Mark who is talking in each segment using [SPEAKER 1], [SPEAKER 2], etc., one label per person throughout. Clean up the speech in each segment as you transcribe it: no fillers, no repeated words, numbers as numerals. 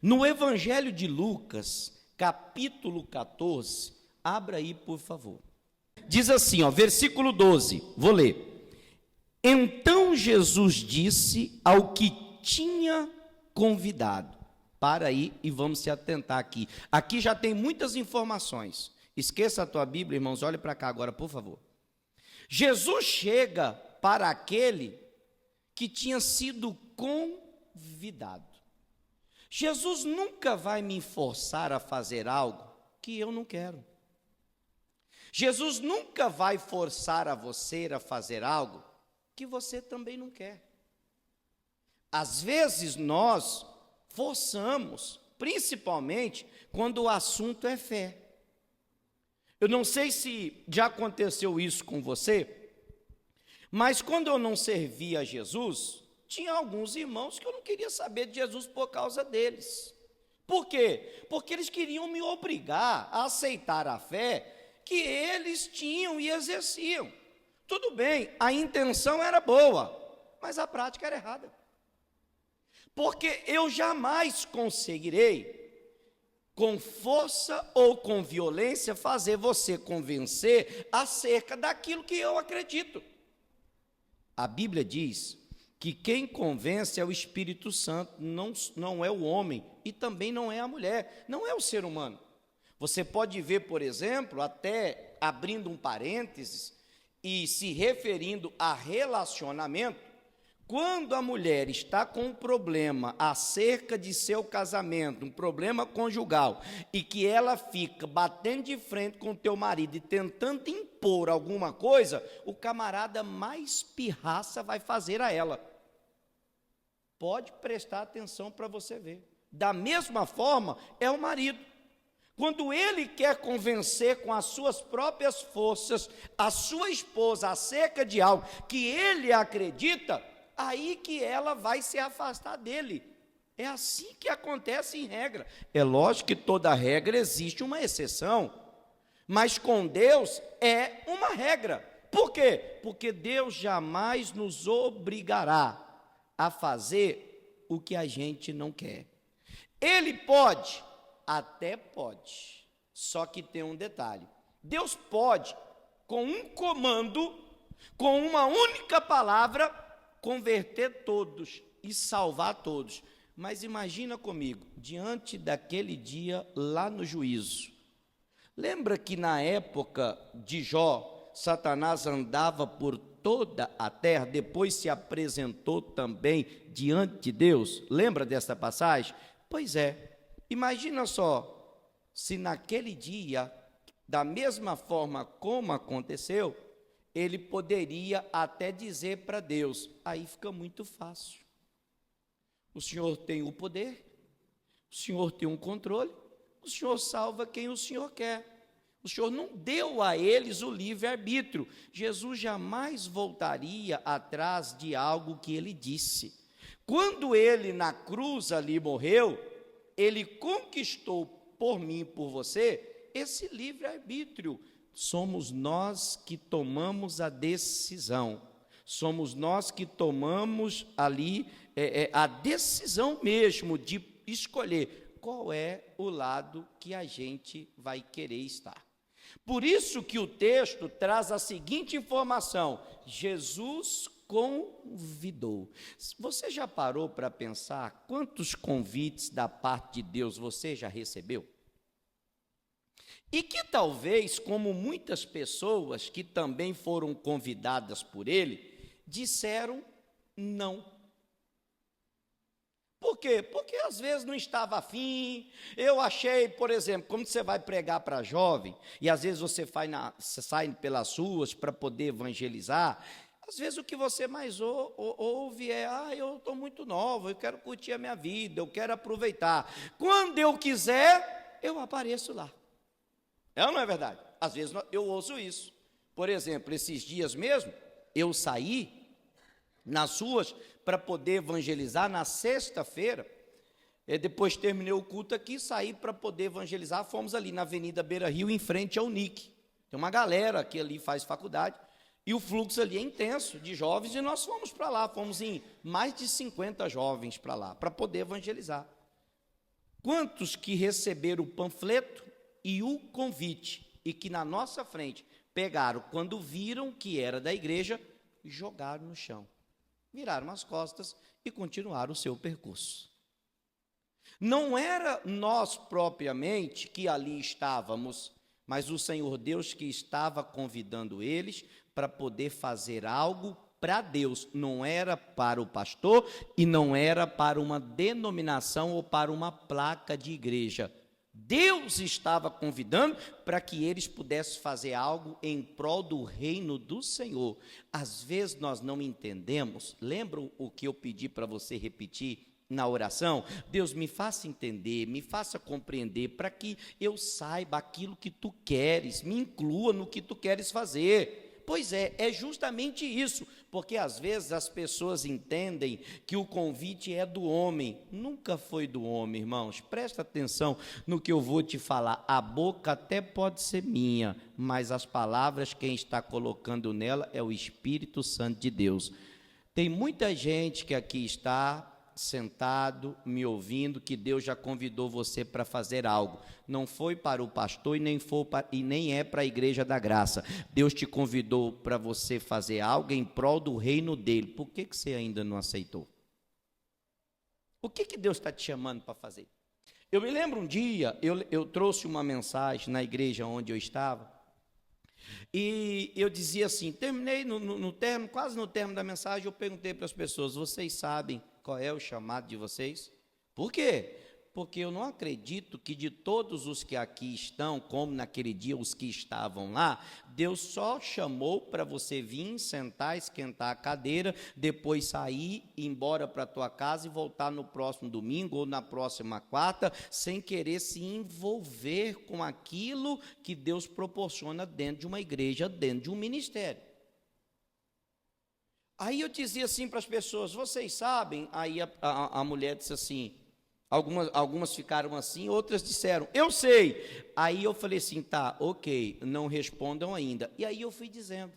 [SPEAKER 1] No Evangelho de Lucas, capítulo 14, abra aí, por favor. Diz assim, versículo 12, vou ler. Então Jesus disse ao que tinha convidado. Para aí e vamos se atentar aqui. Aqui já tem muitas informações. Esqueça a tua Bíblia, irmãos, olhe para cá agora, por favor. Jesus chega para aquele que tinha sido convidado. Jesus nunca vai me forçar a fazer algo que eu não quero. Jesus nunca vai forçar a você a fazer algo que você também não quer. Às vezes nós forçamos, principalmente quando o assunto é fé. Eu não sei se já aconteceu isso com você, mas quando eu não servia a Jesus, tinha alguns irmãos que eu não queria saber de Jesus por causa deles. Por quê? Porque eles queriam me obrigar a aceitar a fé que eles tinham e exerciam. Tudo bem, a intenção era boa, mas a prática era errada. Porque eu jamais conseguirei, com força ou com violência, fazer você convencer acerca daquilo que eu acredito. A Bíblia diz que quem convence é o Espírito Santo, não é o homem, e também não é a mulher, não é o ser humano. Você pode ver, por exemplo, até abrindo um parênteses e se referindo a relacionamento, quando a mulher está com um problema acerca de seu casamento, um problema conjugal, e que ela fica batendo de frente com o teu marido e tentando impor alguma coisa, o camarada mais pirraça vai fazer a ela. Pode prestar atenção para você ver. Da mesma forma, é o marido. Quando ele quer convencer com as suas próprias forças a sua esposa acerca de algo que ele acredita, aí que ela vai se afastar dele. É assim que acontece em regra. É lógico que toda regra existe uma exceção, mas com Deus é uma regra. Por quê? Porque Deus jamais nos obrigará a fazer o que a gente não quer. Ele pode, até pode, só que tem um detalhe. Deus pode, com um comando, com uma única palavra, converter todos e salvar todos. Mas imagina comigo, diante daquele dia lá no juízo. Lembra que na época de Jó, Satanás andava por toda a terra, depois se apresentou também diante de Deus? Lembra dessa passagem? Pois é, imagina só, se naquele dia, da mesma forma como aconteceu, ele poderia até dizer para Deus, aí fica muito fácil. O Senhor tem o poder, o Senhor tem um controle, o Senhor salva quem o Senhor quer. O Senhor não deu a eles o livre-arbítrio. Jesus jamais voltaria atrás de algo que ele disse. Quando ele na cruz ali morreu, ele conquistou por mim e por você esse livre-arbítrio. Somos nós que tomamos a decisão, somos nós que tomamos ali a decisão mesmo de escolher qual é o lado que a gente vai querer estar. Por isso que o texto traz a seguinte informação: Jesus convidou. Você já parou para pensar quantos convites da parte de Deus você já recebeu? E que talvez, como muitas pessoas que também foram convidadas por ele, disseram não. Por quê? Porque às vezes não estava afim. Eu achei, por exemplo, como você vai pregar para jovem, e às vezes você sai pelas ruas para poder evangelizar, às vezes o que você mais ouve é, eu estou muito nova, eu quero curtir a minha vida, eu quero aproveitar. Quando eu quiser, eu apareço lá. É ou não é verdade? Às vezes eu ouço isso. Por exemplo, esses dias mesmo, eu saí nas ruas para poder evangelizar na sexta-feira. Depois terminei o culto aqui, saí para poder evangelizar. Fomos ali na Avenida Beira Rio, em frente ao NIC. Tem uma galera que ali faz faculdade, e o fluxo ali é intenso de jovens, e nós fomos para lá. Fomos em mais de 50 jovens para lá, para poder evangelizar. Quantos que receberam o panfleto e o convite, e que na nossa frente pegaram, quando viram que era da igreja, jogaram no chão, viraram as costas e continuaram o seu percurso. Não era nós propriamente que ali estávamos, mas o Senhor Deus que estava convidando eles para poder fazer algo para Deus. Não era para o pastor e não era para uma denominação ou para uma placa de igreja. Deus estava convidando para que eles pudessem fazer algo em prol do reino do Senhor. Às vezes nós não entendemos. Lembra o que eu pedi para você repetir na oração? Deus, me faça entender, me faça compreender, para que eu saiba aquilo que tu queres, me inclua no que tu queres fazer. Pois é justamente isso, porque às vezes as pessoas entendem que o convite é do homem. Nunca foi do homem, irmãos. Presta atenção no que eu vou te falar. A boca até pode ser minha, mas as palavras quem está colocando nela é o Espírito Santo de Deus. Tem muita gente que aqui está sentado, me ouvindo, que Deus já convidou você para fazer algo. Não foi para o pastor e nem é para a Igreja da Graça. Deus te convidou para você fazer algo em prol do reino dele. Por que você ainda não aceitou? O que Deus está te chamando para fazer? Eu me lembro um dia, eu trouxe uma mensagem na igreja onde eu estava, e eu dizia assim, terminei quase no término da mensagem, eu perguntei para as pessoas, vocês sabem qual é o chamado de vocês? Por quê? Porque eu não acredito que de todos os que aqui estão, como naquele dia os que estavam lá, Deus só chamou para você vir, sentar, esquentar a cadeira, depois sair, ir embora para a tua casa e voltar no próximo domingo ou na próxima quarta, sem querer se envolver com aquilo que Deus proporciona dentro de uma igreja, dentro de um ministério. Aí eu dizia assim para as pessoas, vocês sabem? Aí a mulher disse assim, algumas ficaram assim, outras disseram, eu sei. Aí eu falei assim, tá, ok, não respondam ainda. E aí eu fui dizendo.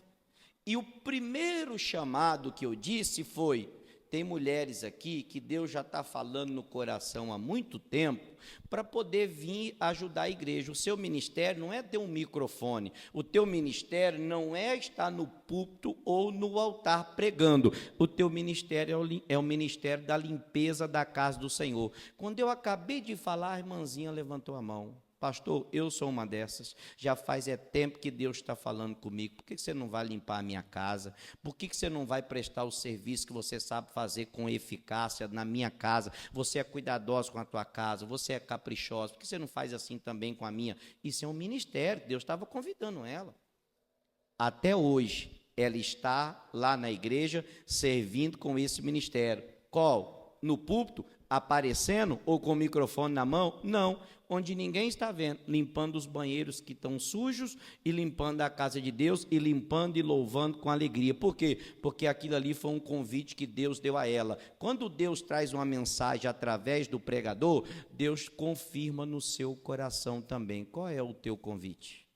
[SPEAKER 1] E o primeiro chamado que eu disse foi, tem mulheres aqui que Deus já está falando no coração há muito tempo para poder vir ajudar a igreja. O seu ministério não é ter um microfone, o teu ministério não é estar no púlpito ou no altar pregando. O teu ministério é o ministério da limpeza da casa do Senhor. Quando eu acabei de falar, a irmãzinha levantou a mão. Pastor, eu sou uma dessas, já faz tempo que Deus está falando comigo, por que você não vai limpar a minha casa? Por que você não vai prestar o serviço que você sabe fazer com eficácia na minha casa? Você é cuidadosa com a tua casa, você é caprichosa, por que você não faz assim também com a minha? Isso é um ministério, Deus estava convidando ela. Até hoje, ela está lá na igreja, servindo com esse ministério. Qual? No púlpito? Aparecendo ou com o microfone na mão? Não, onde ninguém está vendo, limpando os banheiros que estão sujos e limpando a casa de Deus e limpando e louvando com alegria. Por quê? Porque aquilo ali foi um convite que Deus deu a ela. Quando Deus traz uma mensagem através do pregador, Deus confirma no seu coração também. Qual é o teu convite?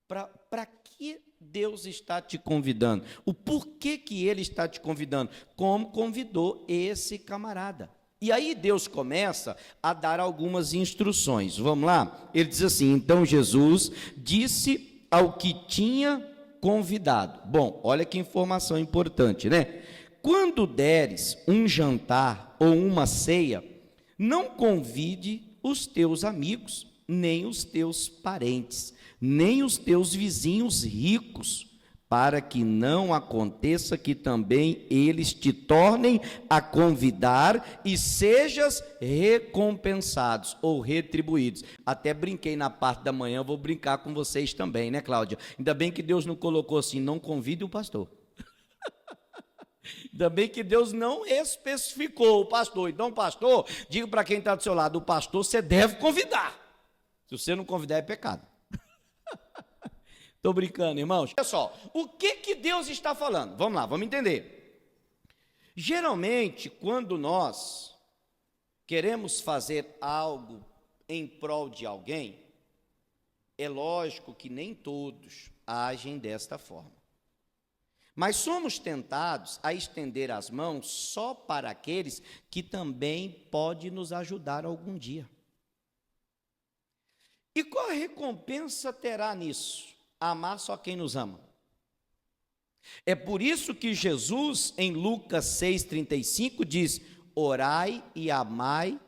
[SPEAKER 1] Para que Deus está te convidando? O porquê que Ele está te convidando? Como convidou esse camarada. E aí Deus começa a dar algumas instruções. Vamos lá? Ele diz assim, então Jesus disse ao que tinha convidado. Bom, olha que informação importante, né? Quando deres um jantar ou uma ceia, não convide os teus amigos, nem os teus parentes, nem os teus vizinhos ricos, para que não aconteça que também eles te tornem a convidar e sejas recompensados ou retribuídos. Até brinquei na parte da manhã, vou brincar com vocês também, né, Cláudia? Ainda bem que Deus não colocou assim, não convide o pastor. Ainda bem que Deus não especificou o pastor. Então, pastor, diga para quem está do seu lado, o pastor você deve convidar. Se você não convidar, é pecado. Estou brincando, irmãos. Olha só, o que Deus está falando? Vamos lá, vamos entender. Geralmente, quando nós queremos fazer algo em prol de alguém, é lógico que nem todos agem desta forma. Mas somos tentados a estender as mãos só para aqueles que também podem nos ajudar algum dia. E qual a recompensa terá nisso? Amar só quem nos ama. É por isso que Jesus, em Lucas 6,35, diz: orai e amai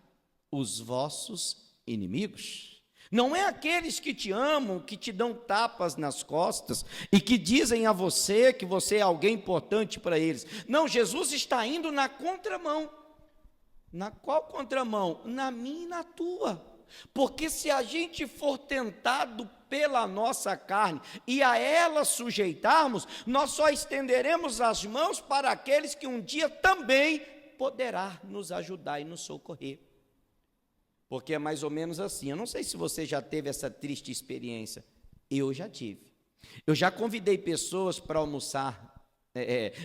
[SPEAKER 1] os vossos inimigos. Não é aqueles que te amam, que te dão tapas nas costas e que dizem a você que você é alguém importante para eles. Não, Jesus está indo na contramão. Na qual contramão? Na minha e na tua. Porque se a gente for tentado pela nossa carne e a ela sujeitarmos, nós só estenderemos as mãos para aqueles que um dia também poderá nos ajudar e nos socorrer. Porque é mais ou menos assim. Eu não sei se você já teve essa triste experiência. Eu já tive. Eu já convidei pessoas para almoçar,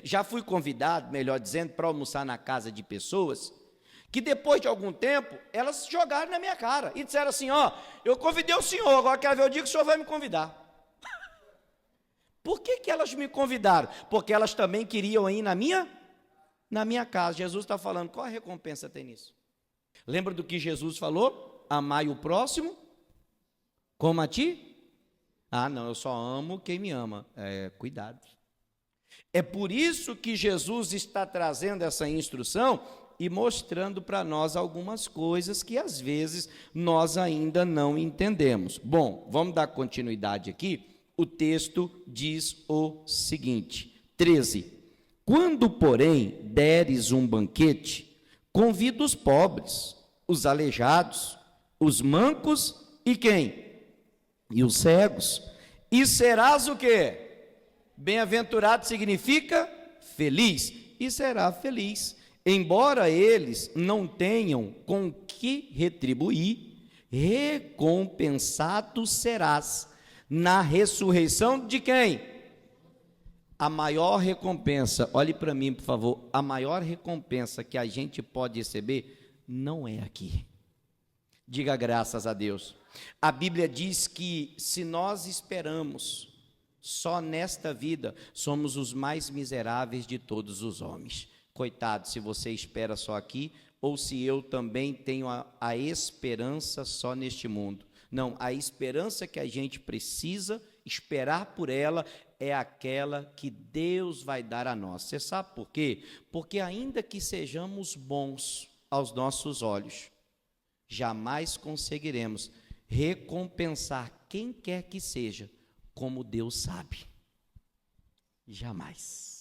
[SPEAKER 1] já fui convidado, melhor dizendo, para almoçar na casa de pessoas que depois de algum tempo, elas jogaram na minha cara e disseram assim: ó, eu convidei o senhor, agora quero ver o dia que o senhor vai me convidar. Por que elas me convidaram? Porque elas também queriam ir na minha casa. Jesus está falando, qual a recompensa tem nisso? Lembra do que Jesus falou? Amai o próximo como a ti? Ah, não, eu só amo quem me ama. Cuidado. É por isso que Jesus está trazendo essa instrução e mostrando para nós algumas coisas que às vezes nós ainda não entendemos. Bom, vamos dar continuidade aqui. O texto diz o seguinte, 13. Quando, porém, deres um banquete, convida os pobres, os aleijados, os mancos e quem? E os cegos. E serás o quê? Bem-aventurado significa feliz. E será feliz. Embora eles não tenham com que retribuir, recompensado serás na ressurreição de quem? A maior recompensa, olhe para mim, por favor, a maior recompensa que a gente pode receber não é aqui. Diga graças a Deus. A Bíblia diz que se nós esperamos só nesta vida, somos os mais miseráveis de todos os homens. Coitado, se você espera só aqui, ou se eu também tenho a esperança só neste mundo. Não, a esperança que a gente precisa esperar por ela é aquela que Deus vai dar a nós. Você sabe por quê? Porque ainda que sejamos bons aos nossos olhos, jamais conseguiremos recompensar quem quer que seja, como Deus sabe. Jamais.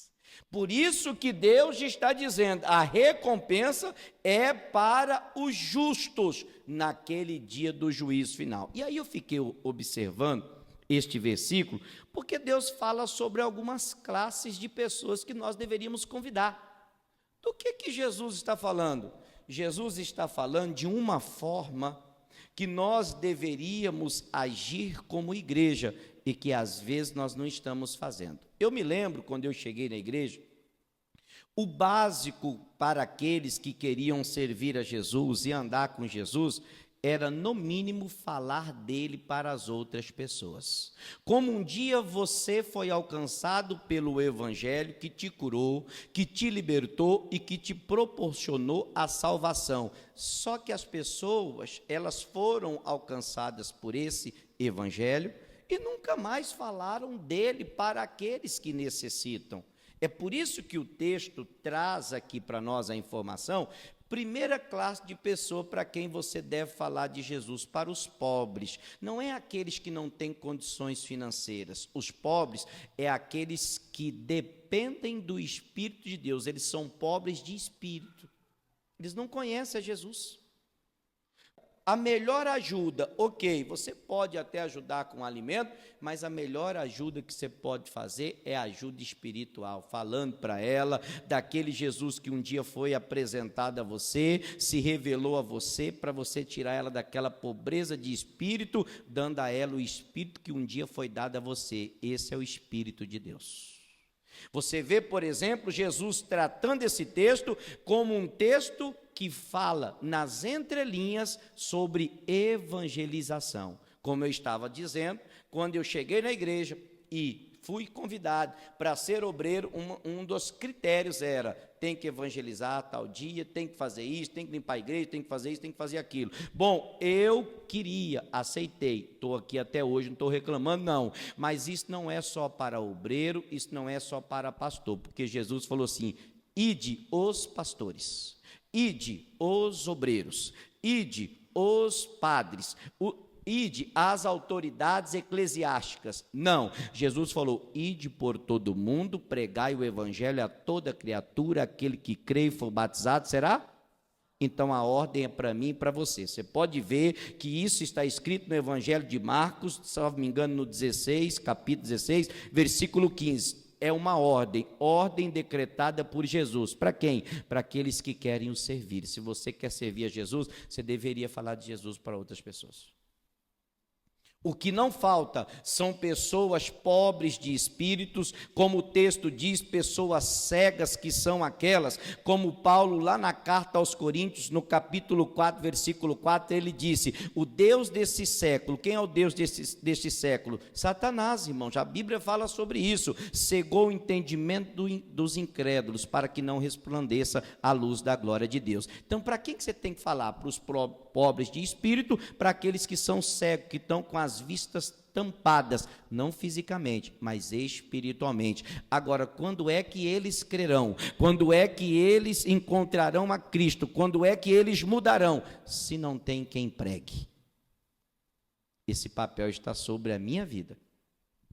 [SPEAKER 1] Por isso que Deus está dizendo, a recompensa é para os justos naquele dia do juízo final. E aí eu fiquei observando este versículo, porque Deus fala sobre algumas classes de pessoas que nós deveríamos convidar. Do que Jesus está falando? Jesus está falando de uma forma que nós deveríamos agir como igreja e que às vezes nós não estamos fazendo. Eu me lembro, quando eu cheguei na igreja, o básico para aqueles que queriam servir a Jesus e andar com Jesus era, no mínimo, falar dele para as outras pessoas. Como um dia você foi alcançado pelo Evangelho que te curou, que te libertou e que te proporcionou a salvação. Só que as pessoas, elas foram alcançadas por esse Evangelho e nunca mais falaram dele para aqueles que necessitam. É por isso que o texto traz aqui para nós a informação, primeira classe de pessoa para quem você deve falar de Jesus, para os pobres. Não é aqueles que não têm condições financeiras. Os pobres é aqueles que dependem do Espírito de Deus. Eles são pobres de espírito. Eles não conhecem a Jesus. A melhor ajuda, ok, você pode até ajudar com alimento, mas a melhor ajuda que você pode fazer é ajuda espiritual, falando para ela daquele Jesus que um dia foi apresentado a você, se revelou a você, para você tirar ela daquela pobreza de espírito, dando a ela o espírito que um dia foi dado a você. Esse é o Espírito de Deus. Você vê, por exemplo, Jesus tratando esse texto como um texto que fala nas entrelinhas sobre evangelização. Como eu estava dizendo, quando eu cheguei na igreja e fui convidado para ser obreiro. Um dos critérios era: tem que evangelizar tal dia, tem que fazer isso, tem que limpar a igreja, tem que fazer isso, tem que fazer aquilo. Bom, eu queria, aceitei, estou aqui até hoje, não estou reclamando não, mas isso não é só para obreiro, isso não é só para pastor, porque Jesus falou assim: ide os pastores, ide os obreiros, ide os padres, ide às autoridades eclesiásticas. Não, Jesus falou: ide por todo mundo, pregai o evangelho a toda criatura, aquele que crê e for batizado será. Então a ordem é para mim e para você. Você pode ver que isso está escrito no Evangelho de Marcos, se não me engano, no 16, capítulo 16, versículo 15. É uma ordem decretada por Jesus. Para quem? Para aqueles que querem o servir. Se você quer servir a Jesus, você deveria falar de Jesus para outras pessoas. O que não falta são pessoas pobres de espíritos, como o texto diz, pessoas cegas, que são aquelas, como Paulo lá na carta aos Coríntios, no capítulo 4, versículo 4, ele disse: o Deus desse século, quem é o Deus deste século? Satanás, irmãos, a Bíblia fala sobre isso, cegou o entendimento dos incrédulos, para que não resplandeça a luz da glória de Deus. Então, para quem que você tem que falar? Para os pobres de espírito, para aqueles que são cegos, que estão com as vistas tampadas, não fisicamente, mas espiritualmente. Agora, quando é que eles crerão? Quando é que eles encontrarão a Cristo? Quando é que eles mudarão? Se não tem quem pregue. Esse papel está sobre a minha vida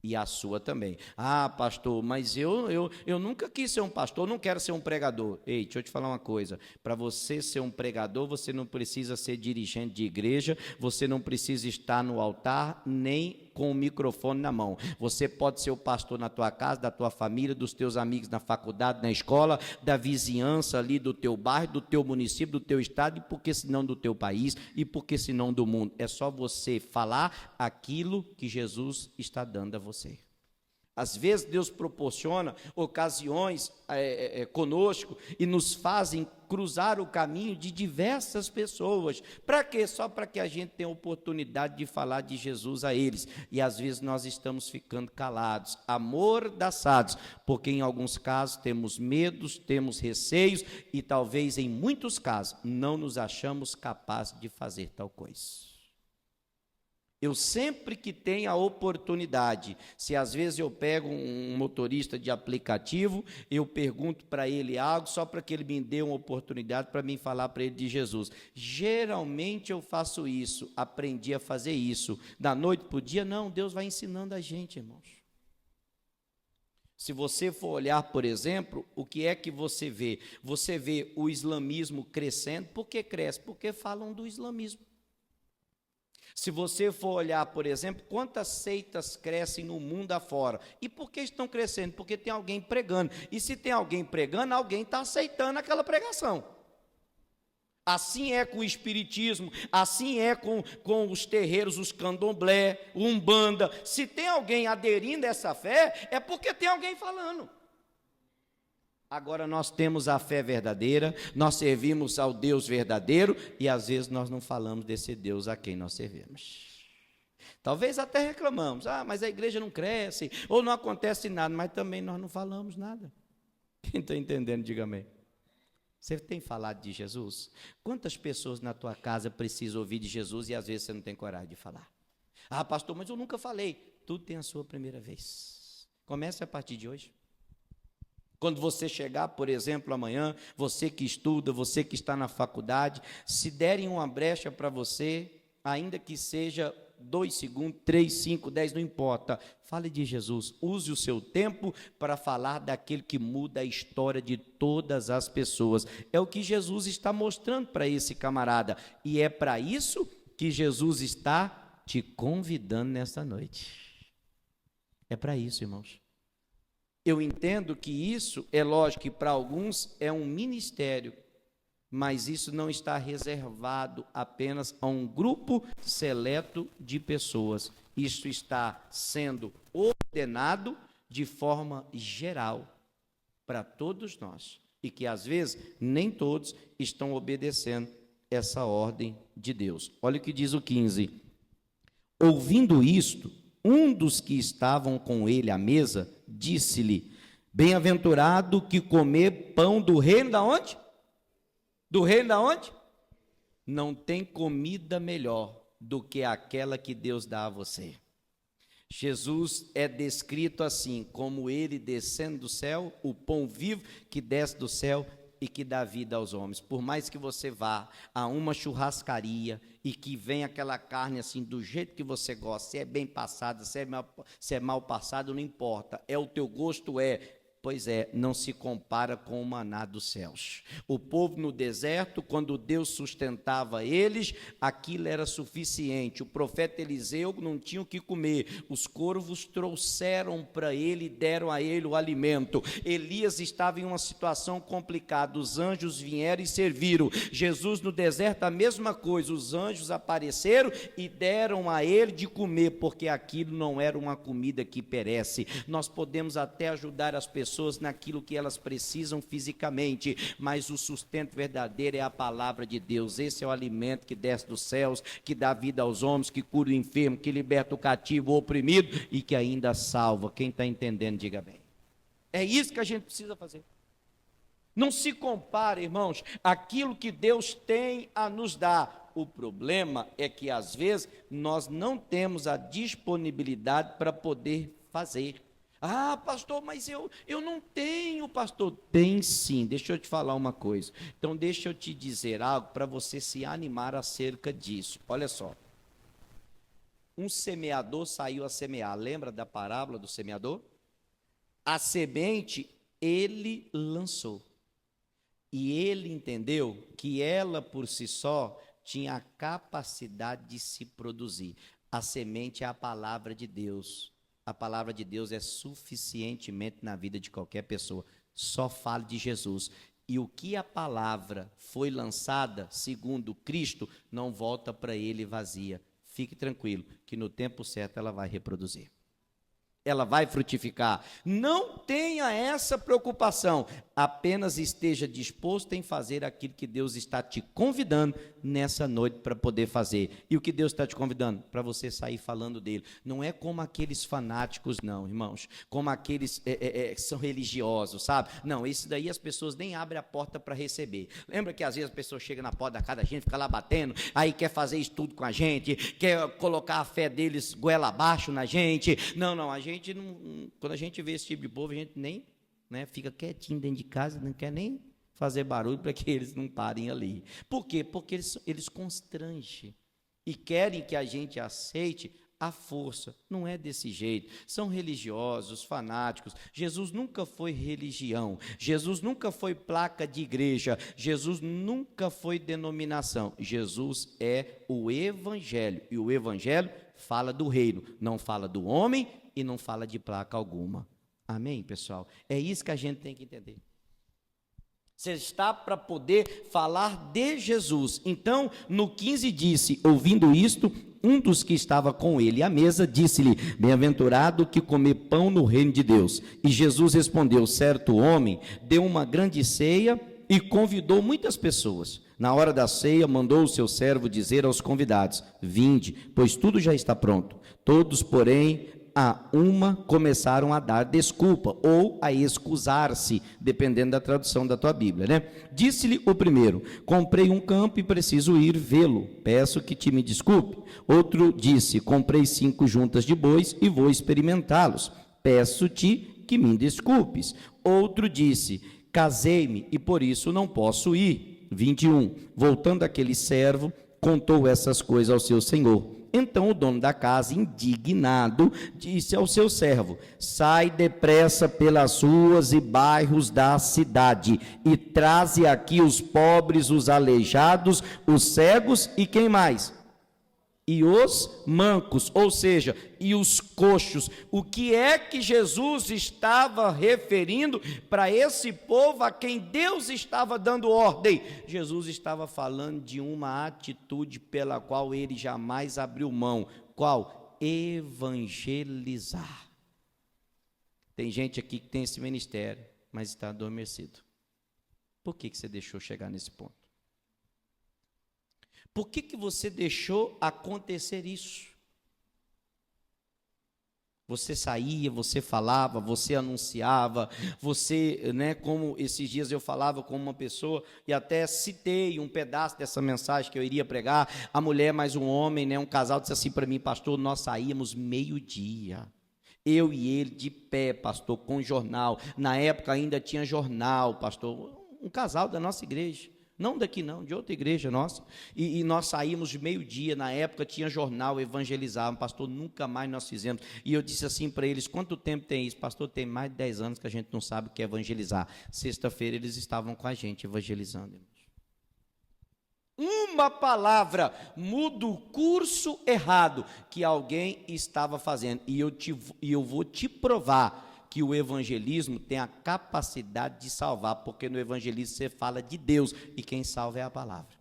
[SPEAKER 1] e a sua também. Ah, pastor, mas eu nunca quis ser um pastor, não quero ser um pregador. Ei, deixa eu te falar uma coisa: para você ser um pregador, você não precisa ser dirigente de igreja, você não precisa estar no altar, nem com o microfone na mão. Você pode ser o pastor na tua casa, da tua família, dos teus amigos na faculdade, na escola, da vizinhança ali do teu bairro, do teu município, do teu estado, e por que senão do teu país, e por que senão do mundo. É só você falar aquilo que Jesus está dando a você. Às vezes Deus proporciona ocasiões conosco e nos fazem cruzar o caminho de diversas pessoas. Para quê? Só para que a gente tenha oportunidade de falar de Jesus a eles. E às vezes nós estamos ficando calados, amordaçados, porque em alguns casos temos medos, temos receios e talvez em muitos casos não nos achamos capazes de fazer tal coisa. Eu sempre que tenho a oportunidade, se às vezes eu pego um motorista de aplicativo, eu pergunto para ele algo, só para que ele me dê uma oportunidade para mim falar para ele de Jesus. Geralmente eu faço isso, aprendi a fazer isso. Da noite para o dia, não, Deus vai ensinando a gente, irmãos. Se você for olhar, por exemplo, o que é que você vê? Você vê o islamismo crescendo. Por que cresce? Porque falam do islamismo. Se você for olhar, por exemplo, quantas seitas crescem no mundo afora. E por que estão crescendo? Porque tem alguém pregando. E se tem alguém pregando, alguém está aceitando aquela pregação. Assim é com o espiritismo, assim é com os terreiros, os candomblé, o umbanda. Se tem alguém aderindo a essa fé, é porque tem alguém falando. Agora nós temos a fé verdadeira, nós servimos ao Deus verdadeiro e às vezes nós não falamos desse Deus a quem nós servimos. Talvez até reclamamos: mas a igreja não cresce, ou não acontece nada, mas também nós não falamos nada. Quem está entendendo, diga amém. Você tem falado de Jesus? Quantas pessoas na tua casa precisam ouvir de Jesus e às vezes você não tem coragem de falar? Pastor, mas eu nunca falei. Tudo tem a sua primeira vez. Comece a partir de hoje. Quando você chegar, por exemplo, amanhã, você que estuda, você que está na faculdade, se derem uma brecha para você, ainda que seja 2 segundos, 3, 5, 10, não importa, fale de Jesus. Use o seu tempo para falar daquele que muda a história de todas as pessoas. É o que Jesus está mostrando para esse camarada, e é para isso que Jesus está te convidando nesta noite. É para isso, irmãos. Eu entendo que isso, é lógico que para alguns é um ministério, mas isso não está reservado apenas a um grupo seleto de pessoas. Isso está sendo ordenado de forma geral para todos nós, e que às vezes nem todos estão obedecendo essa ordem de Deus. Olha o que diz o 15. Ouvindo isto, um dos que estavam com ele à mesa disse-lhe: bem-aventurado que comer pão do reino da onde? Do reino da onde? Não tem comida melhor do que aquela que Deus dá a você. Jesus é descrito assim, como ele descendo do céu, o pão vivo que desce do céu e que dá vida aos homens. Por mais que você vá a uma churrascaria e que venha aquela carne assim do jeito que você gosta, se é bem passada, se é mal passada, não importa, é o teu gosto, pois é, não se compara com o maná dos céus. O povo no deserto, quando Deus sustentava eles, aquilo era suficiente. O profeta Eliseu não tinha o que comer. Os corvos trouxeram para ele e deram a ele o alimento. Elias estava em uma situação complicada. Os anjos vieram e serviram. Jesus no deserto, a mesma coisa. Os anjos apareceram e deram a ele de comer, porque aquilo não era uma comida que perece. Nós podemos até ajudar as pessoas naquilo que elas precisam fisicamente, mas o sustento verdadeiro é a palavra de Deus. Esse é o alimento que desce dos céus, que dá vida aos homens, que cura o enfermo, que liberta o cativo, o oprimido e que ainda salva. Quem está entendendo, diga bem. É isso que a gente precisa fazer. Não se compara, irmãos, aquilo que Deus tem a nos dar. O problema é que às vezes nós não temos a disponibilidade para poder fazer. Ah, pastor, mas eu não tenho, pastor. Tem sim, deixa eu te falar uma coisa. Então, deixa eu te dizer algo para você se animar acerca disso. Olha só. Um semeador saiu a semear. Lembra da parábola do semeador? A semente ele lançou. E ele entendeu que ela por si só tinha a capacidade de se produzir. A semente é a palavra de Deus. A palavra de Deus é suficientemente na vida de qualquer pessoa. Só fale de Jesus. E o que a palavra foi lançada, segundo Cristo, não volta para ele vazia. Fique tranquilo, que no tempo certo ela vai reproduzir. Ela vai frutificar. Não tenha essa preocupação. Apenas esteja disposto em fazer aquilo que Deus está te convidando nessa noite para poder fazer. E o que Deus está te convidando? Para você sair falando dele. Não é como aqueles fanáticos, não, irmãos. Como aqueles que são religiosos, sabe? Não, esse daí as pessoas nem abrem a porta para receber. Lembra que às vezes a pessoa chega na porta da casa da gente, fica lá batendo, aí quer fazer estudo com a gente, quer colocar a fé deles goela abaixo na gente. Não, a gente não, quando a gente vê esse tipo de povo, a gente nem, fica quietinho dentro de casa, não quer nem fazer barulho para que eles não parem ali. Por quê? Porque eles constrangem e querem que a gente aceite a força. Não é desse jeito. São religiosos, fanáticos. Jesus nunca foi religião. Jesus nunca foi placa de igreja. Jesus nunca foi denominação. Jesus é o Evangelho. E o Evangelho fala do reino, não fala do homem e não fala de placa alguma. Amém, pessoal? É isso que a gente tem que entender. Você está para poder falar de Jesus. Então, no 15 disse, ouvindo isto, um dos que estava com ele à mesa disse-lhe: bem-aventurado que comer pão no reino de Deus. E Jesus respondeu: certo homem deu uma grande ceia e convidou muitas pessoas. Na hora da ceia, mandou o seu servo dizer aos convidados: vinde, pois tudo já está pronto. Todos, porém, a uma começaram a dar desculpa ou a excusar-se, dependendo da tradução da tua Bíblia, Disse-lhe o primeiro: comprei um campo e preciso ir vê-lo, peço que te me desculpe. Outro disse: comprei 5 juntas de bois e vou experimentá-los, peço-te que me desculpes. Outro disse: casei-me e por isso não posso ir. 21. Voltando aquele servo, contou essas coisas ao seu senhor. Então o dono da casa, indignado, disse ao seu servo: sai depressa pelas ruas e bairros da cidade e traze aqui os pobres, os aleijados, os cegos e quem mais? E os mancos, ou seja, e os coxos. O que é que Jesus estava referindo para esse povo a quem Deus estava dando ordem? Jesus estava falando de uma atitude pela qual ele jamais abriu mão. Qual? Evangelizar. Tem gente aqui que tem esse ministério, mas está adormecido. Por que você deixou chegar nesse ponto? Por que você deixou acontecer isso? Você saía, você falava, você anunciava, você, né, como esses dias eu falava com uma pessoa e até citei um pedaço dessa mensagem que eu iria pregar, a mulher mais um homem, né, um casal disse assim para mim: pastor, nós saímos meio-dia, eu e ele de pé, pastor, com jornal, na época ainda tinha jornal, pastor, um casal da nossa igreja, não daqui não, de outra igreja nossa, e nós saímos de meio-dia, na época tinha jornal, evangelizavam, pastor, nunca mais nós fizemos, e eu disse assim para eles: quanto tempo tem isso? Pastor, tem mais de 10 anos que a gente não sabe o que é evangelizar. Sexta-feira eles estavam com a gente evangelizando, irmãos. Uma palavra muda o curso errado que alguém estava fazendo, e eu vou te provar que o evangelismo tem a capacidade de salvar, porque no evangelismo você fala de Deus, e quem salva é a palavra.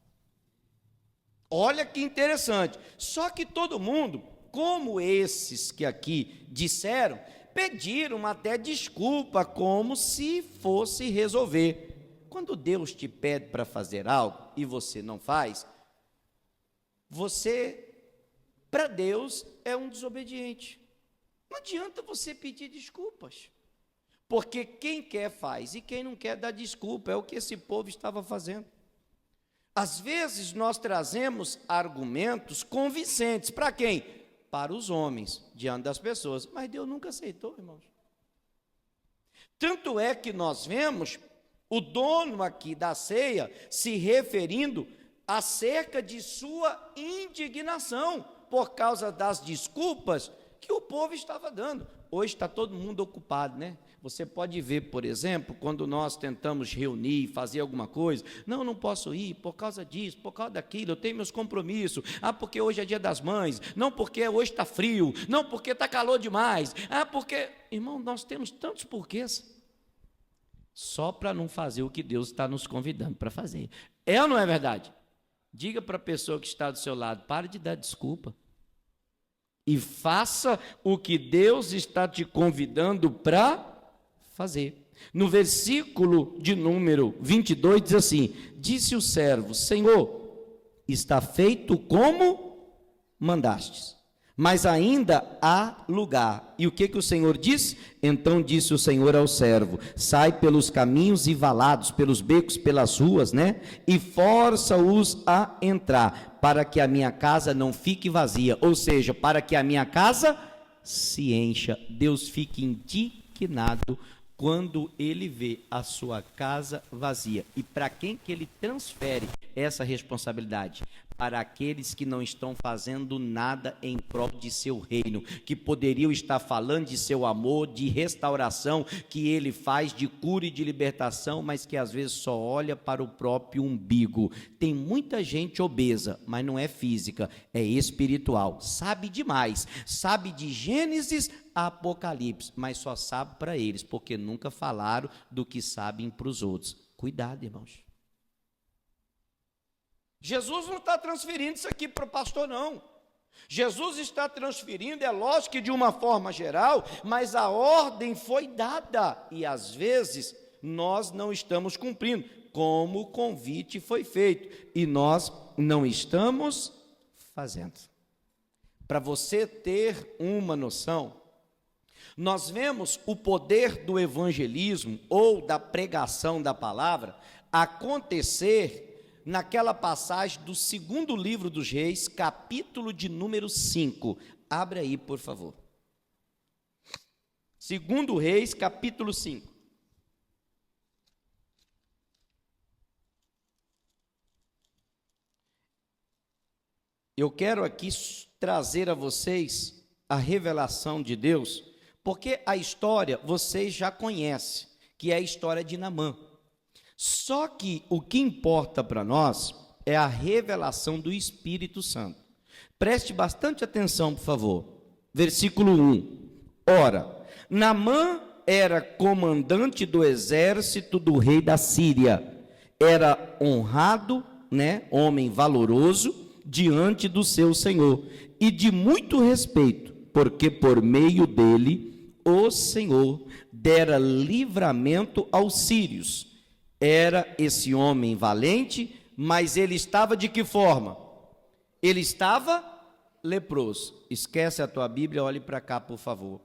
[SPEAKER 1] Olha que interessante, só que todo mundo, como esses que aqui disseram, pediram até desculpa, como se fosse resolver. Quando Deus te pede para fazer algo, e você não faz, você, para Deus, é um desobediente. Não adianta você pedir desculpas, porque quem quer faz, e quem não quer dá desculpa, é o que esse povo estava fazendo. Às vezes nós trazemos argumentos convincentes, para quem? Para os homens, diante das pessoas, mas Deus nunca aceitou, irmãos. Tanto é que nós vemos o dono aqui da ceia se referindo acerca de sua indignação, por causa das desculpas que o povo estava dando. Hoje está todo mundo ocupado, né? Você pode ver, por exemplo, quando nós tentamos reunir, fazer alguma coisa: não posso ir por causa disso, por causa daquilo, eu tenho meus compromissos, porque hoje é dia das mães, não porque hoje está frio, não porque está calor demais, porque, irmão, nós temos tantos porquês, só para não fazer o que Deus está nos convidando para fazer. É ou não é verdade? Diga para a pessoa que está do seu lado: pare de dar desculpa e faça o que Deus está te convidando para fazer. No versículo de número 22 diz assim: disse o servo: Senhor, está feito como mandastes, mas ainda há lugar. E o que o Senhor disse? Então disse o Senhor ao servo: sai pelos caminhos e valados, pelos becos, pelas ruas, né? E força-os a entrar, para que a minha casa não fique vazia. Ou seja, para que a minha casa se encha. Deus fica indignado quando ele vê a sua casa vazia. E para quem que ele transfere essa responsabilidade? Para aqueles que não estão fazendo nada em prol de seu reino, que poderiam estar falando de seu amor, de restauração que ele faz, de cura e de libertação, mas que às vezes só olha para o próprio umbigo. Tem muita gente obesa, mas não é física, é espiritual, sabe demais, sabe de Gênesis a Apocalipse, mas só sabe para eles, porque nunca falaram do que sabem para os outros. Cuidado, irmãos. Jesus não está transferindo isso aqui para o pastor, não. Jesus está transferindo, é lógico que de uma forma geral, mas a ordem foi dada, e às vezes nós não estamos cumprindo, como o convite foi feito, e nós não estamos fazendo. Para você ter uma noção, nós vemos o poder do evangelismo, ou da pregação da palavra, acontecer naquela passagem do segundo livro dos Reis, capítulo de número 5. Abre aí, por favor. Segundo Reis, capítulo 5. Eu quero aqui trazer a vocês a revelação de Deus, porque a história vocês já conhecem, que é a história de Naamã. Só que o que importa para nós é a revelação do Espírito Santo. Preste bastante atenção, por favor. Versículo 1. Ora, Naamã era comandante do exército do rei da Síria. Era honrado, né, homem valoroso, diante do seu senhor, e de muito respeito, porque por meio dele o Senhor dera livramento aos sírios. Era esse homem valente, mas ele estava de que forma? Ele estava leproso. Esquece a tua Bíblia, olhe para cá, por favor.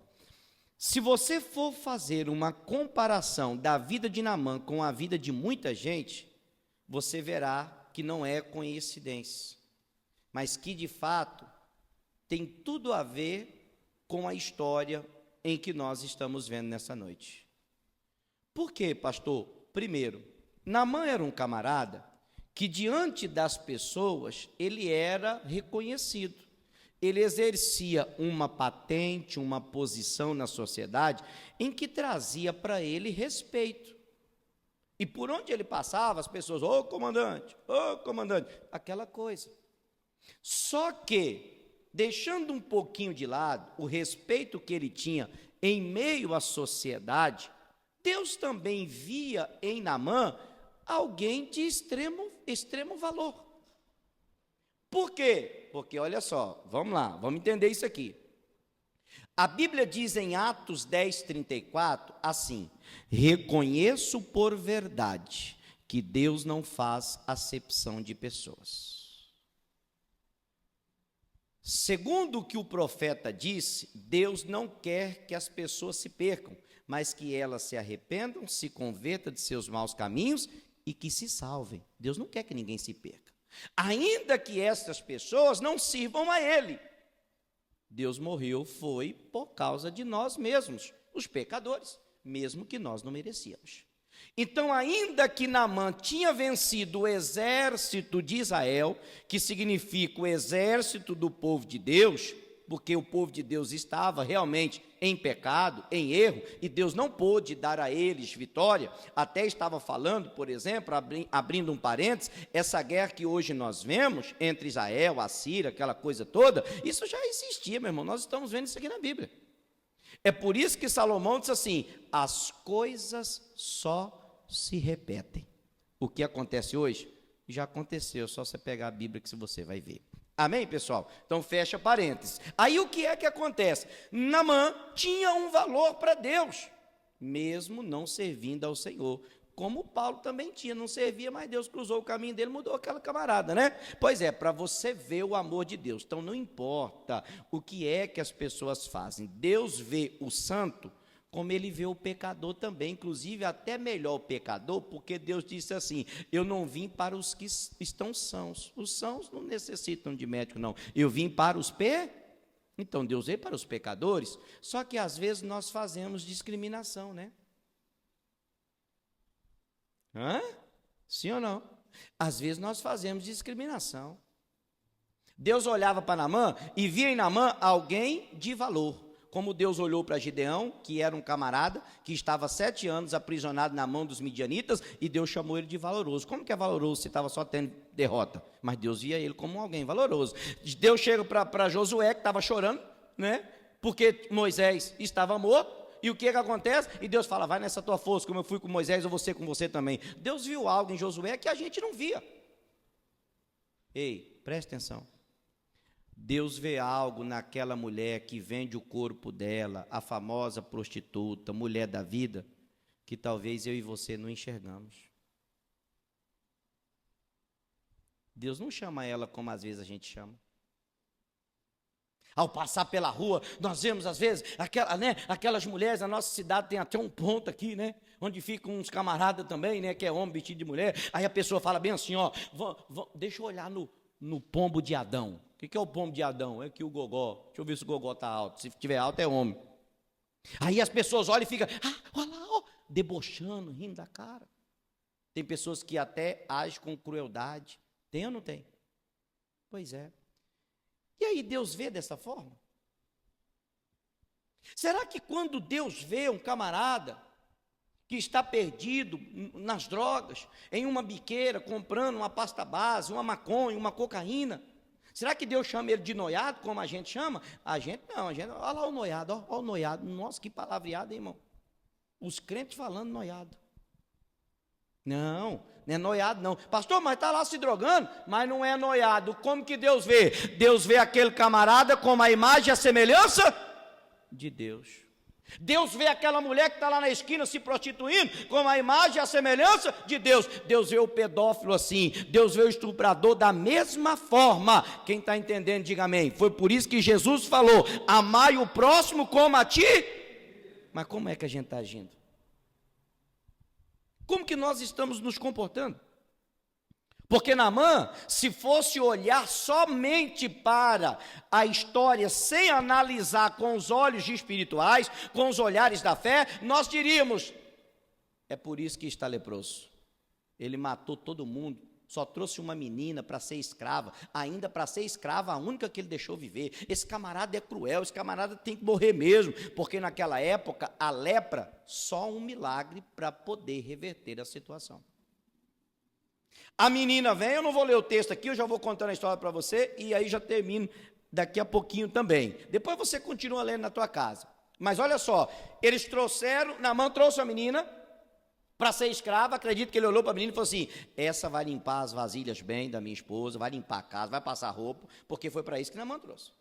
[SPEAKER 1] Se você for fazer uma comparação da vida de Naamã com a vida de muita gente, você verá que não é coincidência, mas que de fato tem tudo a ver com a história em que nós estamos vendo nessa noite. Por quê, pastor? Primeiro, Naamã era um camarada que diante das pessoas ele era reconhecido. Ele exercia uma patente, uma posição na sociedade em que trazia para ele respeito. E por onde ele passava, as pessoas, ô comandante, aquela coisa. Só que, deixando um pouquinho de lado o respeito que ele tinha em meio à sociedade, Deus também via em Naamã alguém de extremo valor. Por quê? Porque, olha só, vamos lá, vamos entender isso aqui. A Bíblia diz em Atos 10:34, assim: reconheço por verdade que Deus não faz acepção de pessoas. Segundo o que o profeta disse, Deus não quer que as pessoas se percam, mas que elas se arrependam, se convertam de seus maus caminhos e que se salvem. Deus não quer que ninguém se perca. Ainda que estas pessoas não sirvam a Ele. Deus morreu foi por causa de nós mesmos, os pecadores, mesmo que nós não merecíamos. Então, ainda que Naamã tinha vencido o exército de Israel, que significa o exército do povo de Deus, porque o povo de Deus estava realmente em pecado, em erro, e Deus não pôde dar a eles vitória. Até estava falando, por exemplo, abrindo um parênteses, essa guerra que hoje nós vemos, entre Israel, a Síria, aquela coisa toda, isso já existia, meu irmão, nós estamos vendo isso aqui na Bíblia. É por isso que Salomão disse assim, as coisas só se repetem. O que acontece hoje, já aconteceu, só você pegar a Bíblia que você vai ver. Amém, pessoal? Então, fecha parênteses. Aí, o que é que acontece? Naamã tinha um valor para Deus, mesmo não servindo ao Senhor, como Paulo também tinha, não servia, mas Deus cruzou o caminho dele, mudou aquela camarada, né? Pois é, para você ver o amor de Deus. Então, não importa o que é que as pessoas fazem, Deus vê o santo como ele vê o pecador também, inclusive até melhor o pecador, porque Deus disse assim, eu não vim para os que estão sãos, os sãos não necessitam de médico não, eu vim para os então Deus veio para os pecadores, só que às vezes nós fazemos discriminação, né? Sim ou não? Às vezes nós fazemos discriminação. Deus olhava para Naamã e via em Naamã alguém de valor, como Deus olhou para Gideão, que era um camarada, que estava 7 anos aprisionado na mão dos midianitas, e Deus chamou ele de valoroso. Como que é valoroso se estava só tendo derrota? Mas Deus via ele como alguém valoroso. Deus chega para Josué, que estava chorando, né? Porque Moisés estava morto, e o que acontece? E Deus fala, vai nessa tua força, como eu fui com Moisés, eu vou ser com você também. Deus viu algo em Josué que a gente não via. Ei, preste atenção. Deus vê algo naquela mulher que vende o corpo dela, a famosa prostituta, mulher da vida, que talvez eu e você não enxergamos. Deus não chama ela como às vezes a gente chama. Ao passar pela rua, nós vemos às vezes aquelas mulheres, a nossa cidade tem até um ponto aqui, né? Onde ficam uns camaradas também, né? Que é homem vestido de mulher. Aí a pessoa fala bem assim, ó, deixa eu olhar no pombo de Adão. O que é o pombo de Adão? É aqui o gogó. Deixa eu ver se o gogó está alto. Se tiver alto, é homem. Aí as pessoas olham e ficam, olha lá, ó, debochando, rindo da cara. Tem pessoas que até agem com crueldade. Tem ou não tem? Pois é. E aí Deus vê dessa forma? Será que quando Deus vê um camarada que está perdido nas drogas, em uma biqueira, comprando uma pasta base, uma maconha, uma cocaína, será que Deus chama ele de noiado, como a gente chama? A gente não, olha lá o noiado, olha o noiado, nossa, que palavreado, hein, irmão? Os crentes falando noiado. Não é noiado não. Pastor, mas está lá se drogando, mas não é noiado. Como que Deus vê? Deus vê aquele camarada como a imagem e a semelhança de Deus. Deus vê aquela mulher que está lá na esquina se prostituindo como a imagem e a semelhança de Deus. Deus vê o pedófilo assim, Deus vê o estuprador da mesma forma. Quem está entendendo, diga amém. Foi por isso que Jesus falou, amai o próximo como a ti. Mas como é que a gente está agindo? Como que nós estamos nos comportando? Porque Naamã, se fosse olhar somente para a história, sem analisar com os olhos espirituais, com os olhares da fé, nós diríamos, é por isso que está leproso. Ele matou todo mundo, só trouxe uma menina para ser escrava, ainda para ser escrava, a única que ele deixou viver. Esse camarada é cruel, esse camarada tem que morrer mesmo, porque naquela época, a lepra, só um milagre para poder reverter a situação. A menina vem, eu não vou ler o texto aqui, eu já vou contando a história para você, e aí já termino daqui a pouquinho também. Depois você continua lendo na tua casa. Mas olha só, eles trouxeram, Naamã trouxe a menina para ser escrava. Acredito que ele olhou para a menina e falou assim, essa vai limpar as vasilhas bem da minha esposa, vai limpar a casa, vai passar roupa, porque foi para isso que Naamã trouxe.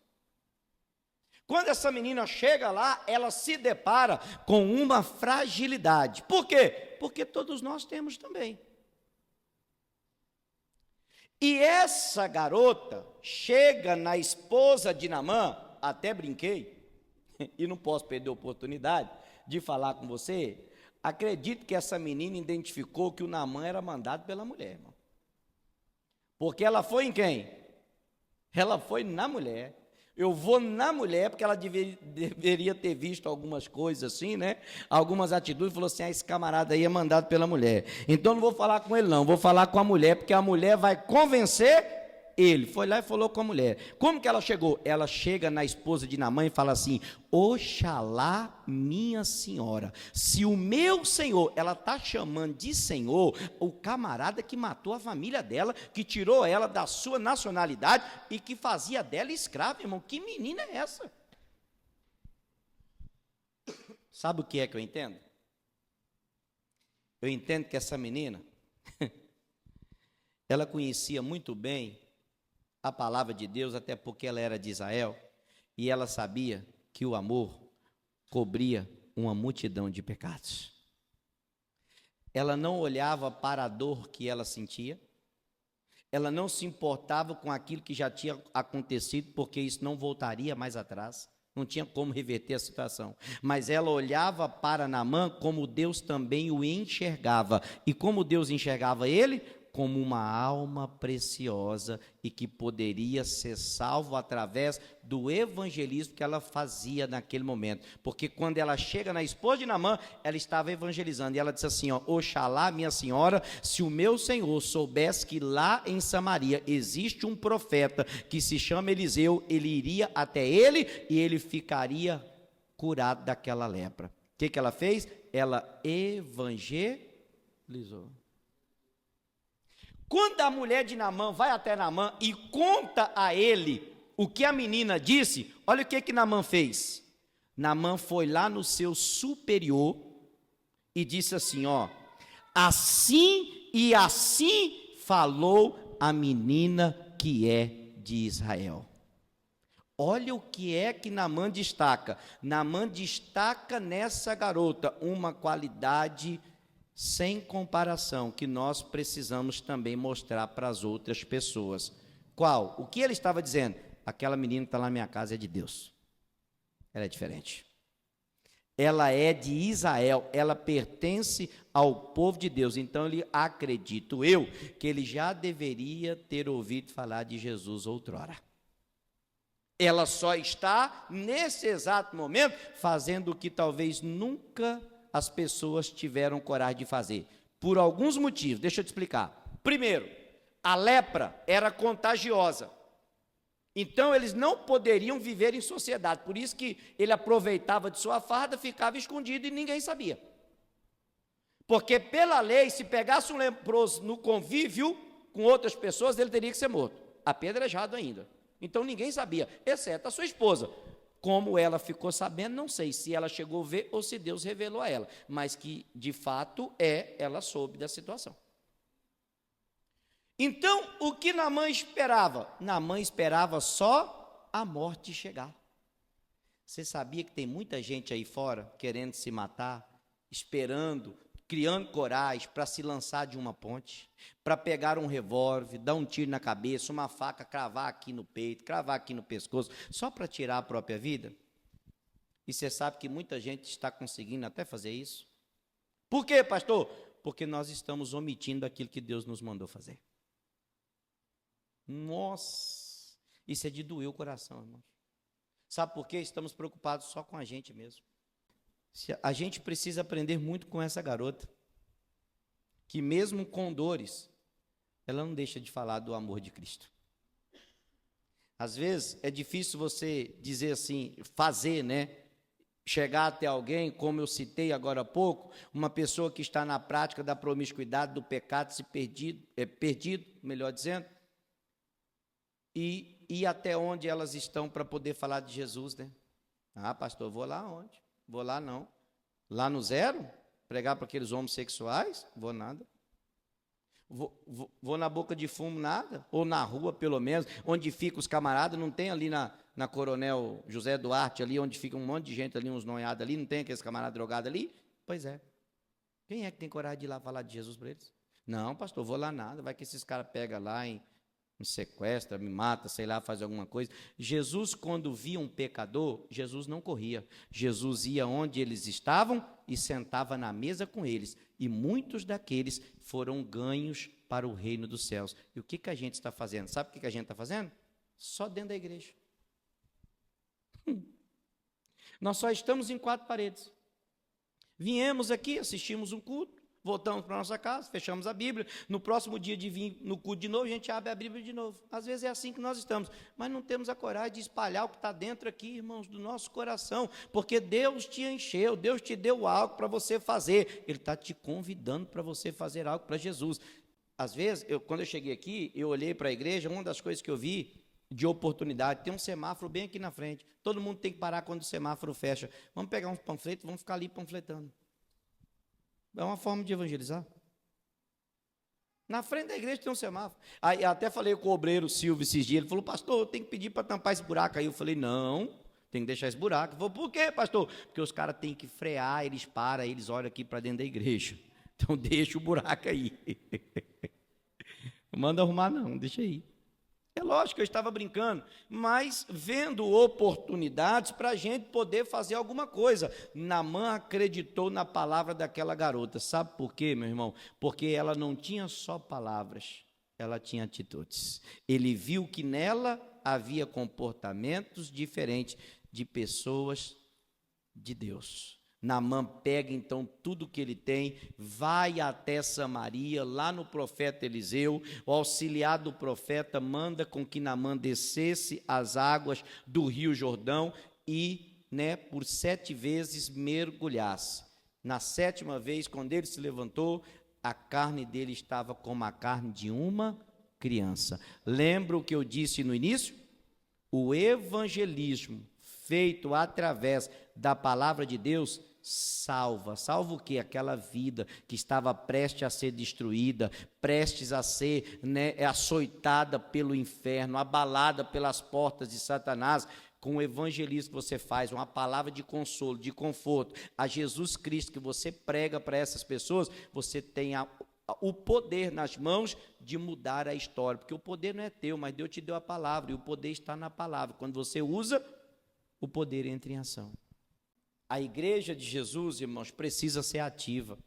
[SPEAKER 1] Quando essa menina chega lá, ela se depara com uma fragilidade. Por quê? Porque todos nós temos também. E essa garota chega na esposa de Naamã, até brinquei, e não posso perder a oportunidade de falar com você, acredito que essa menina identificou que o Naamã era mandado pela mulher, irmão. Porque ela foi em quem? Ela foi na mulher. Eu vou na mulher, porque ela deveria ter visto algumas coisas assim, né? Algumas atitudes, falou assim, esse camarada aí é mandado pela mulher. Então não vou falar com ele não, vou falar com a mulher, porque a mulher vai convencer ele. Foi lá e falou com a mulher. Como que ela chegou? Ela chega na esposa de Naamã e fala assim, oxalá minha senhora, se o meu senhor, ela está chamando de senhor, o camarada que matou a família dela, que tirou ela da sua nacionalidade e que fazia dela escrava, irmão, que menina é essa? Sabe o que é que eu entendo? Eu entendo que essa menina, ela conhecia muito bem a palavra de Deus, até porque ela era de Israel, e ela sabia que o amor cobria uma multidão de pecados. Ela não olhava para a dor que ela sentia, ela não se importava com aquilo que já tinha acontecido, porque isso não voltaria mais atrás, não tinha como reverter a situação, mas ela olhava para Naamã como Deus também o enxergava, e como Deus enxergava ele, como uma alma preciosa e que poderia ser salvo através do evangelismo que ela fazia naquele momento, porque quando ela chega na esposa de Naamã, ela estava evangelizando, e ela disse assim, ó, oxalá minha senhora, se o meu senhor soubesse que lá em Samaria existe um profeta que se chama Eliseu, ele iria até ele e ele ficaria curado daquela lepra. O que ela fez? Ela evangelizou. Quando a mulher de Naamã vai até Naamã e conta a ele o que a menina disse, olha o que Naamã fez. Naamã foi lá no seu superior e disse assim, ó, assim e assim falou a menina que é de Israel. Olha o que é que Naamã destaca. Naamã destaca nessa garota uma qualidade sem comparação, que nós precisamos também mostrar para as outras pessoas. Qual? O que ele estava dizendo? Aquela menina que está lá na minha casa é de Deus. Ela é diferente. Ela é de Israel, ela pertence ao povo de Deus. Então, acredito eu, que ele já deveria ter ouvido falar de Jesus outrora. Ela só está, nesse exato momento, fazendo o que talvez nunca as pessoas tiveram coragem de fazer, por alguns motivos, deixa eu te explicar. Primeiro, a lepra era contagiosa, então eles não poderiam viver em sociedade, por isso que ele aproveitava de sua farda, ficava escondido e ninguém sabia, porque pela lei, se pegasse um leproso no convívio com outras pessoas, ele teria que ser morto, apedrejado ainda, então ninguém sabia, exceto a sua esposa. Como ela ficou sabendo, não sei se ela chegou a ver ou se Deus revelou a ela, mas que de fato ela soube da situação. Então, o que Naamã esperava? Naamã esperava só a morte chegar. Você sabia que tem muita gente aí fora querendo se matar, esperando, criando coragem para se lançar de uma ponte, para pegar um revólver, dar um tiro na cabeça, uma faca, cravar aqui no peito, cravar aqui no pescoço, só para tirar a própria vida? E você sabe que muita gente está conseguindo até fazer isso? Por quê, pastor? Porque nós estamos omitindo aquilo que Deus nos mandou fazer. Nossa, isso é de doer o coração, irmãos. Sabe por quê? Estamos preocupados só com a gente mesmo. A gente precisa aprender muito com essa garota, que mesmo com dores, ela não deixa de falar do amor de Cristo. Às vezes é difícil você dizer assim, fazer, né? Chegar até alguém, como eu citei agora há pouco, uma pessoa que está na prática da promiscuidade, do pecado, se perdido, melhor dizendo, e ir até onde elas estão para poder falar de Jesus, né? Ah, pastor, vou lá onde? Vou lá não. Lá no zero? Pregar para aqueles homossexuais? Vou nada. Vou na boca de fumo, nada. Ou na rua, pelo menos, onde ficam os camaradas, não tem ali na Coronel José Duarte, ali onde fica um monte de gente ali, uns noiados ali, não tem aqueles camaradas drogados ali? Pois é. Quem é que tem coragem de ir lá falar de Jesus para eles? Não, pastor, vou lá nada, vai que esses caras pegam lá e me sequestra, me mata, sei lá, faz alguma coisa. Jesus, quando via um pecador, Jesus não corria. Jesus ia onde eles estavam e sentava na mesa com eles. E muitos daqueles foram ganhos para o reino dos céus. E o que a gente está fazendo? Sabe o que a gente está fazendo? Só dentro da igreja. Nós só estamos em 4 paredes. Viemos aqui, assistimos um culto, voltamos para a nossa casa, fechamos a Bíblia. No próximo dia de vir no culto de novo, a gente abre a Bíblia de novo. Às vezes é assim que nós estamos, mas não temos a coragem de espalhar o que está dentro aqui, irmãos, do nosso coração, porque Deus te encheu, Deus te deu algo para você fazer. Ele está te convidando para você fazer algo para Jesus. Às vezes, quando eu cheguei aqui, eu olhei para a igreja, uma das coisas que eu vi de oportunidade, tem um semáforo bem aqui na frente. Todo mundo tem que parar quando o semáforo fecha. Vamos pegar uns panfletos, vamos ficar ali panfletando. É uma forma de evangelizar. Na frente da igreja tem um semáforo. Aí até falei com o obreiro Silvio esses dias, ele falou, pastor, eu tenho que pedir para tampar esse buraco aí. Eu falei, não, tem que deixar esse buraco. Ele falou, por quê, pastor? Porque os caras têm que frear, eles param, eles olham aqui para dentro da igreja. Então deixa o buraco aí. Não manda arrumar não, deixa aí. É lógico que eu estava brincando, mas vendo oportunidades para a gente poder fazer alguma coisa. Naamã acreditou na palavra daquela garota. Sabe por quê, meu irmão? Porque ela não tinha só palavras, ela tinha atitudes. Ele viu que nela havia comportamentos diferentes de pessoas de Deus. Naamã pega então tudo que ele tem, vai até Samaria, lá no profeta Eliseu, o auxiliar do profeta manda com que Naamã descesse as águas do rio Jordão e, por 7 vezes mergulhasse. Na 7ª vez, quando ele se levantou, a carne dele estava como a carne de uma criança. Lembra o que eu disse no início? O evangelismo feito através da palavra de Deus salva o quê? Aquela vida que estava prestes a ser destruída, prestes a ser açoitada pelo inferno, abalada pelas portas de Satanás. Com o evangelismo que você faz, uma palavra de consolo, de conforto, a Jesus Cristo que você prega para essas pessoas, você tem o poder nas mãos de mudar a história, porque o poder não é teu, mas Deus te deu a palavra, e o poder está na palavra. Quando você usa, o poder entra em ação. A igreja de Jesus, irmãos, precisa ser ativa.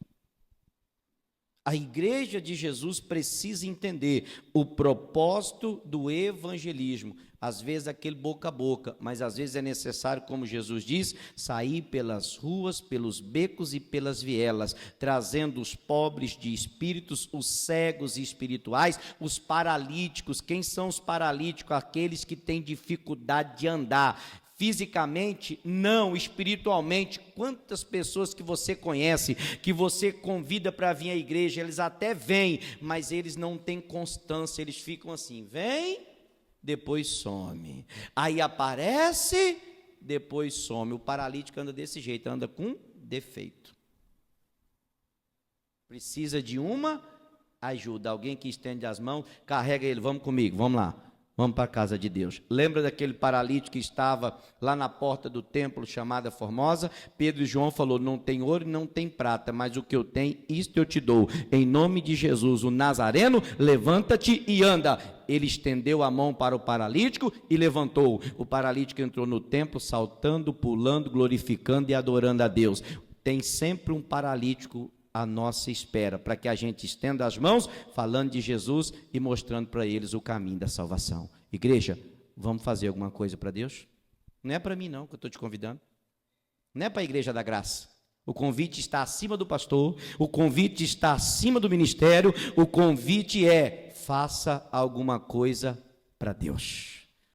[SPEAKER 1] A igreja de Jesus precisa entender o propósito do evangelismo. Às vezes aquele boca a boca, mas às vezes é necessário, como Jesus diz, sair pelas ruas, pelos becos e pelas vielas, trazendo os pobres de espíritos, os cegos espirituais, os paralíticos. Quem são os paralíticos? Aqueles que têm dificuldade de andar. Fisicamente, não, espiritualmente. Quantas pessoas que você conhece, que você convida para vir à igreja, eles até vêm, mas eles não têm constância, eles ficam assim, vem, depois some, aí aparece, depois some. O paralítico anda desse jeito, anda com defeito. Precisa de uma ajuda, alguém que estende as mãos, carrega ele, vamos comigo, vamos lá. Vamos para a casa de Deus. Lembra daquele paralítico que estava lá na porta do templo chamada Formosa? Pedro e João falou, não tem ouro e não tem prata, mas o que eu tenho, isto eu te dou. Em nome de Jesus, o Nazareno, levanta-te e anda. Ele estendeu a mão para o paralítico e levantou. O paralítico entrou no templo, saltando, pulando, glorificando e adorando a Deus. Tem sempre um paralítico à nossa espera, para que a gente estenda as mãos, falando de Jesus e mostrando para eles o caminho da salvação. Igreja, vamos fazer alguma coisa para Deus? Não é para mim não, que eu estou te convidando. Não é para a Igreja da Graça. O convite está acima do pastor, o convite está acima do ministério, o convite é, faça alguma coisa para Deus.